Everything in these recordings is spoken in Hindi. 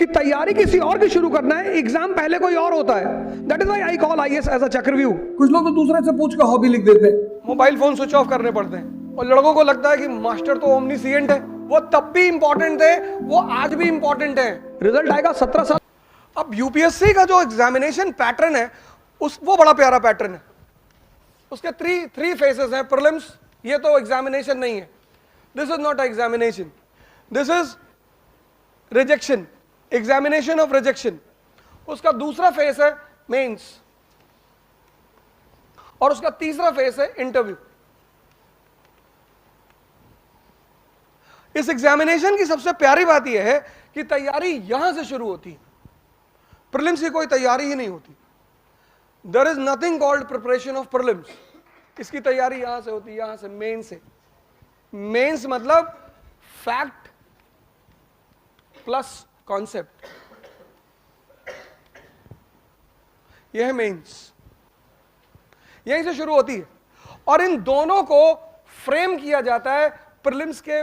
कि तैयारी किसी और की शुरू करना है, एग्जाम पहले कोई और होता है। That is why I call IAS as a chakravyuh. कुछ लोग तो दूसरे से पूछ के हॉबी लिख देते हैं, मोबाइल फोन स्विच ऑफ करने पड़ते हैं, और लड़कों को लगता है कि मास्टर तो ओमनीसिएंट है। वो तब भी इंपॉर्टेंट थे, वो आज भी इंपॉर्टेंट है। रिजल्ट आएगा 17 साल। अब यूपीएससी का जो एग्जामिनेशन पैटर्न है वो बड़ा प्यारा पैटर्न है। उसके थ्री फेसेस हैं। प्रीलिम्स, ये तो एग्जामिनेशन नहीं है, this is not a examination, this is rejection, examination of rejection. उसका दूसरा फेस है मेंस, और उसका तीसरा फेस है इंटरव्यू। इस एग्जामिनेशन की सबसे प्यारी बात यह है कि तैयारी यहां से शुरू होती है, प्रीलिम्स की कोई तैयारी ही नहीं होती। There is nothing called preparation of prelims. इसकी तैयारी यहां से होती है, यहां से, मेन से। मेंस मतलब फैक्ट प्लस कॉन्सेप्ट, यह है मेंस, यहीं से शुरू होती है। और इन दोनों को फ्रेम किया जाता है प्रीलिम्स के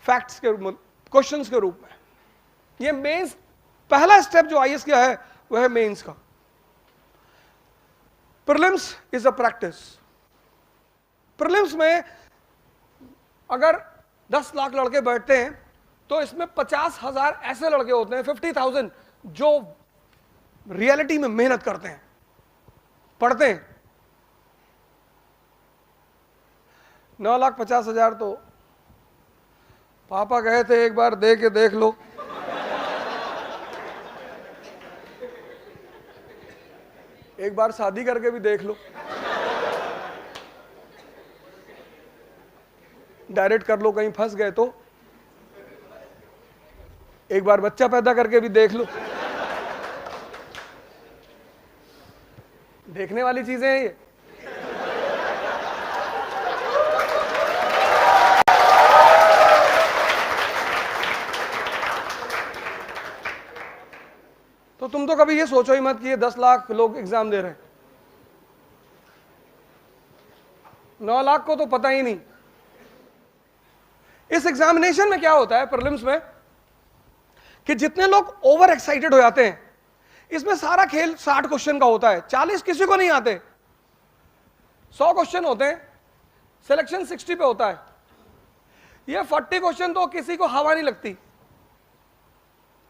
फैक्ट्स के, क्वेश्चंस के रूप में। ये मेंस, पहला स्टेप जो आईएएस का है वह है मेंस का। Prelims is a practice. Prelims में अगर 10 लाख लड़के बैठते हैं तो इसमें 50,000 ऐसे लड़के होते हैं, 50,000, जो रियलिटी में मेहनत करते हैं, पढ़ते हैं। 9,50,000 तो पापा कहे थे एक बार दे के देख लो। एक बार शादी करके भी देख लो, डायरेक्ट कर लो, कहीं फंस गए तो। एक बार बच्चा पैदा करके भी देख लो। देखने वाली चीजें हैं ये। तो तुम तो कभी ये सोचो ही मत कि ये 10 लाख लोग एग्जाम दे रहे हैं। 9 लाख को तो पता ही नहीं। इस एग्जामिनेशन में क्या होता है प्रीलिम्स में, कि जितने लोग ओवर एक्साइटेड हो जाते हैं, इसमें सारा खेल 60 क्वेश्चन का होता है, 40 किसी को नहीं आते, 100 क्वेश्चन होते हैं, सिलेक्शन 60 पे होता है। ये 40 क्वेश्चन तो किसी को हवा नहीं लगती।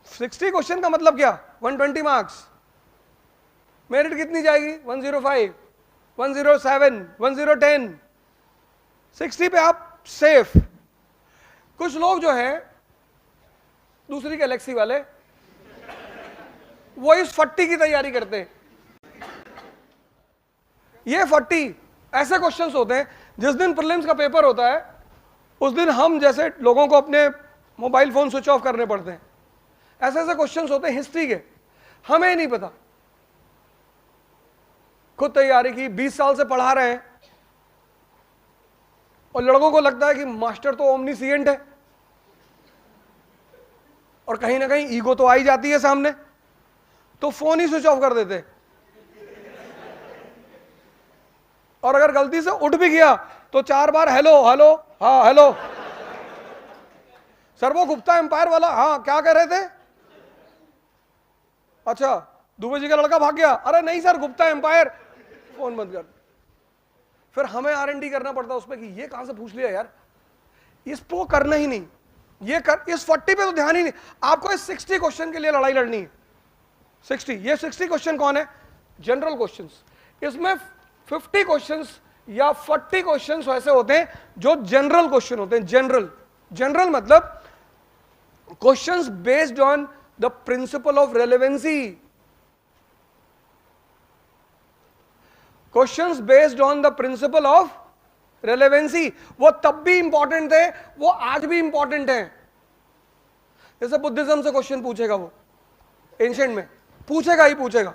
60 क्वेश्चन का मतलब क्या, 120 मार्क्स। मेरिट कितनी जाएगी, 105, 107, 1010, 60 पे आप सेफ। कुछ लोग जो है दूसरी गैलेक्सी वाले, वो इस 40 की तैयारी करते हैं। ये 40 ऐसे क्वेश्चंस होते हैं, जिस दिन प्रीलिम्स का पेपर होता है उस दिन हम जैसे लोगों को अपने मोबाइल फोन स्विच ऑफ करने पड़ते हैं। ऐसे ऐसे क्वेश्चंस होते हैं हिस्ट्री के, हमें ही नहीं पता। खुद तैयारी की, 20 साल से पढ़ा रहे हैं, और लड़कों को लगता है कि मास्टर तो ओमनीसिएंट है, और कहीं ना कहीं ईगो तो आई जाती है सामने, तो फोन ही स्विच ऑफ कर देते। और अगर गलती से उठ भी गया तो 4 बार हेलो हेलो, हाँ हेलो सर, वो गुप्ता एम्पायर वाला, हाँ क्या कह रहे थे, अच्छा दुबे जी का लड़का भाग गया, अरे नहीं सर गुप्ता एम्पायर, फोन बंद कर। फिर हमें R&D करना पड़ता उस पर कि ये कहां से पूछ लिया यार, इसको करना ही नहीं, ये कर, इस 40 पे तो ध्यान ही नहीं। आपको इस 60 क्वेश्चन के लिए लड़ाई लड़नी है। 60, ये 60 क्वेश्चन कौन है, जनरल क्वेश्चंस। इसमें 50 क्वेश्चंस या 40 क्वेश्चंस ऐसे होते हैं जो जनरल क्वेश्चन होते हैं। जनरल मतलब questions based on the principle of relevancy, questions based on the principle of relevancy. वो तब भी इंपॉर्टेंट थे, वो आज भी इंपॉर्टेंट हैं। जैसे बुद्धिज्म से क्वेश्चन पूछेगा, वो एंशिएंट में पूछेगा ही पूछेगा।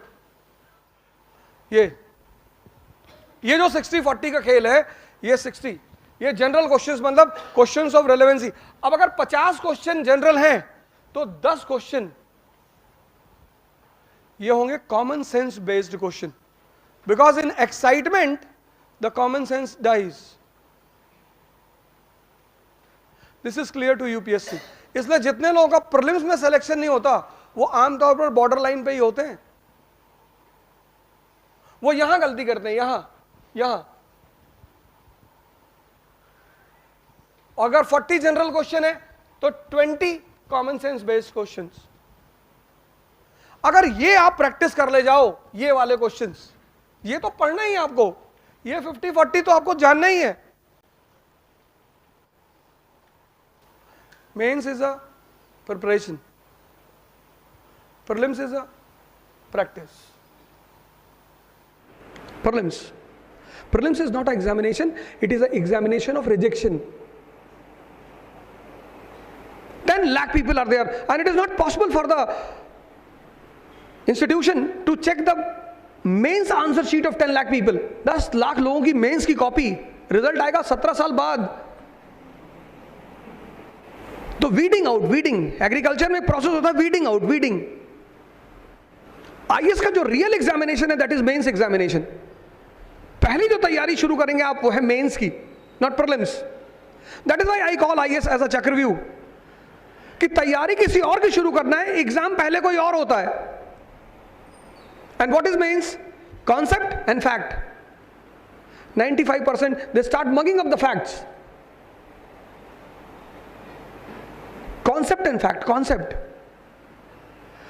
ये जो 60-40 का खेल है, ये 60, ये जनरल क्वेश्चंस मतलब क्वेश्चंस ऑफ रेलेवेंसी। अब अगर 50 क्वेश्चन जनरल हैं तो 10 क्वेश्चन ये होंगे common sense based question, because in excitement the common sense dies. This is clear to UPSC. इसलिए जितने लोगों का प्रीलिम्स में सिलेक्शन नहीं होता वो आमतौर पर बॉर्डर लाइन पे ही होते हैं। वो यहां गलती करते हैं, यहां अगर 40 जनरल क्वेश्चन है तो 20 कॉमन सेंस बेस्ड क्वेश्चंस। अगर ये आप प्रैक्टिस कर ले जाओ, ये वाले क्वेश्चंस, ये तो पढ़ना ही है आपको, ये 50-40 तो आपको जानना ही है। Mains is a preparation, prelims is a practice. Prelims is not an examination, it is an examination of rejection. 10 lakh people are there and it is not possible for the institution to check the mains answer sheet of 10 lakh people. 10 lakh लोगों की मेंस की कॉपी, रिजल्ट आएगा 17 साल बाद। तो वीडिंग आउट, एग्रीकल्चर में एक प्रोसेस होता है वीडिंग आउट। आईएएस का जो रियल एग्जामिनेशन है दैट इज मेंस एग्जामिनेशन। पहली जो तैयारी शुरू करेंगे आप वो है मेंस की, not prelims. That is why I call IAS as a chakravyuh, कि तैयारी किसी और की शुरू करना है, एग्जाम पहले कोई और होता है। And what is mains? Concept and fact. 95% they start mugging up the facts. Concept and fact. Concept,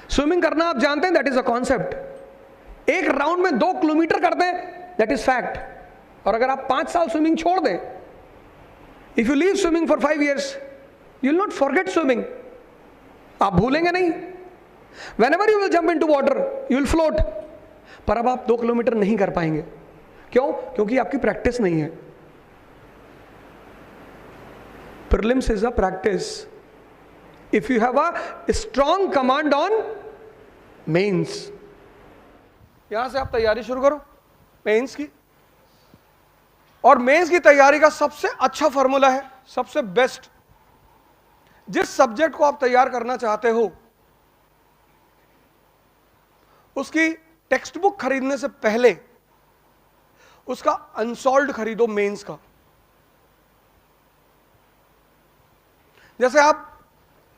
swimming करना आप जानते हैं, दैट इज अ कॉन्सेप्ट। एक राउंड में 2 किलोमीटर करते हैं, दैट इज फैक्ट। और अगर आप 5 साल स्विमिंग छोड़ दें, if you leave swimming for 5 years, you will not forget swimming. आप भूलेंगे नहीं। Whenever you will jump into water, you will float. पर अब आप 2 किलोमीटर नहीं कर पाएंगे। क्यों? क्योंकि आपकी प्रैक्टिस नहीं है। Prelims is a practice. If you have a strong command on mains, यहां से आप तैयारी शुरू करो मेंस की। और मेंस की तैयारी का सबसे अच्छा फॉर्मूला है, सबसे बेस्ट, जिस सब्जेक्ट को आप तैयार करना चाहते हो उसकी टेक्स्ट बुक खरीदने से पहले उसका अनसॉल्व्ड खरीदो मेंस का। जैसे आप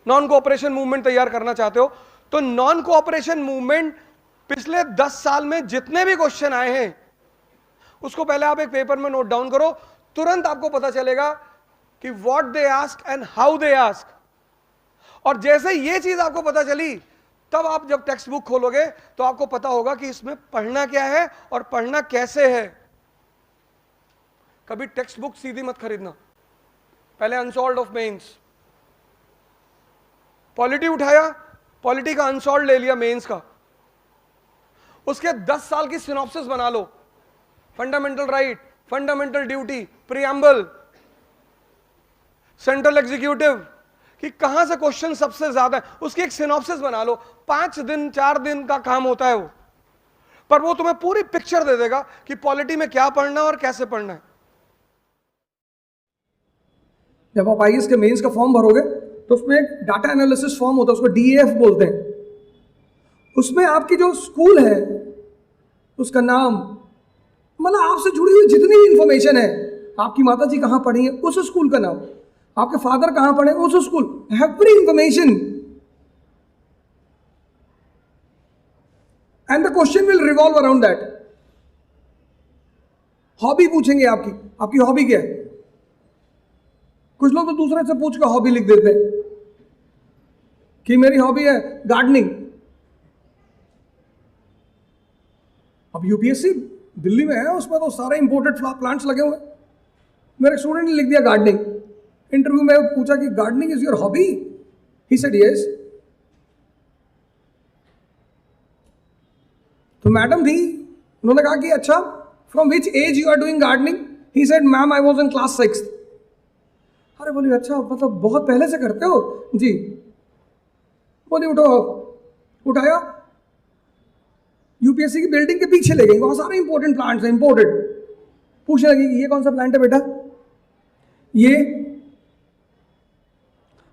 नॉन कोऑपरेशन मूवमेंट तैयार करना चाहते हो तो नॉन कोऑपरेशन मूवमेंट पिछले 10 साल में जितने भी क्वेश्चन आए हैं उसको पहले आप एक पेपर में नोट डाउन करो। तुरंत आपको पता चलेगा कि what they ask and how they ask. और जैसे ये चीज आपको पता चली, तब आप जब टेक्स्ट बुक खोलोगे तो आपको पता होगा कि इसमें पढ़ना क्या है और पढ़ना कैसे है। कभी टेक्स्ट बुक सीधी मत खरीदना, पहले अनसॉल्व्ड ऑफ मेंस। पॉलिटी उठाया, पॉलिटी का अनसॉल्व ले लिया मेंस का, उसके 10 साल की सिनॉप्सिस बना लो। Fundamental right, fundamental duty, preamble, central executive, कि कहां से क्वेश्चन सबसे ज्यादा है, उसकी एक सिनॉप्सिस बना लो। 5 दिन 4 दिन का काम होता है वो, पर वो तुम्हें पूरी पिक्चर दे देगा कि पॉलिटी में क्या पढ़ना है और कैसे पढ़ना है। जब आप आईएएस के मेंस का फॉर्म भरोगे तो उसमें एक डाटा एनालिसिस फॉर्म होता है, उसको डीएएफ बोलते हैं। उसमें आपकी जो स्कूल है उसका नाम, मतलब आपसे जुड़ी हुई जितनी भी इंफॉर्मेशन है, आपकी माता जी कहाँ पढ़ी है उस स्कूल का नाम, आपके फादर कहाँ पढ़े उस school, every information. And the question will revolve around that. Hobby पूछेंगे आपकी हॉबी क्या है। कुछ लोग तो दूसरे से पूछ कर हॉबी लिख देते हैं कि मेरी हॉबी है गार्डनिंग। अब यूपीएससी दिल्ली में है, उसमें तो सारे इंपोर्टेड प्लांट्स लगे हुए। मेरे स्टूडेंट ने लिख दिया गार्डनिंग। इंटरव्यू में पूछा कि gardening is your hobby, he said yes. तो मैडम थी, उन्होंने कहा कि अच्छा from which age you are doing gardening, he said ma'am I was in class 6। अरे बोली अच्छा, मतलब बहुत पहले से करते हो? जी। बोली उठो, उठाया, यूपीएससी की बिल्डिंग के पीछे ले गई, वहां सारे इंपॉर्टेंट प्लांट्स हैं, इंपोर्टेड। पूछने लगी ये कौन सा प्लांट है बेटा, ये।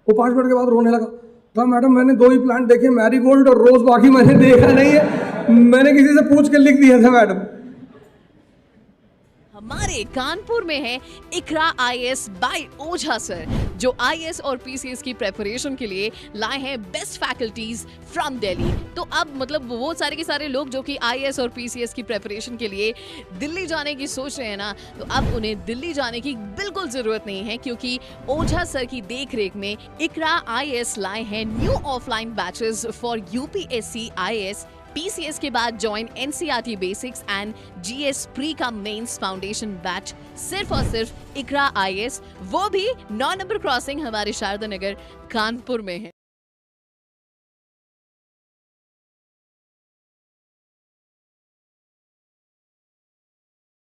वो 5 मिनट के बाद रोने लगा, तो मैडम मैंने 2 ही प्लांट देखे, मैरीगोल्ड और रोज, बाकी मैंने देखा नहीं है, मैंने किसी से पूछ के लिख दिया था मैडम। हमारे कानपुर में है इकरा IAS बाय ओझा सर, जो IAS और PCS की प्रेपरेशन के लिए लाए हैं बेस्ट फैकल्टीज फ्रॉम दिल्ली। तो अब मतलब वो सारे के सारे लोग जो कि IAS और PCS की प्रेपरेशन के लिए दिल्ली जाने की सोच रहे हैं ना, तो अब उन्हें दिल्ली जाने की बिल्कुल जरूरत नहीं है, क्योंकि ओझा सर की देखरेख में इकरा IAS लाए हैं new offline batches for UPSC IAS PCS के बाद join NCERT basics and GS pre का मेंस फाउंडेशन बैच सिर्फ और सिर्फ इकरा IAS, वो भी 9 नंबर क्रॉसिंग हमारे शारदा नगर कानपुर में है।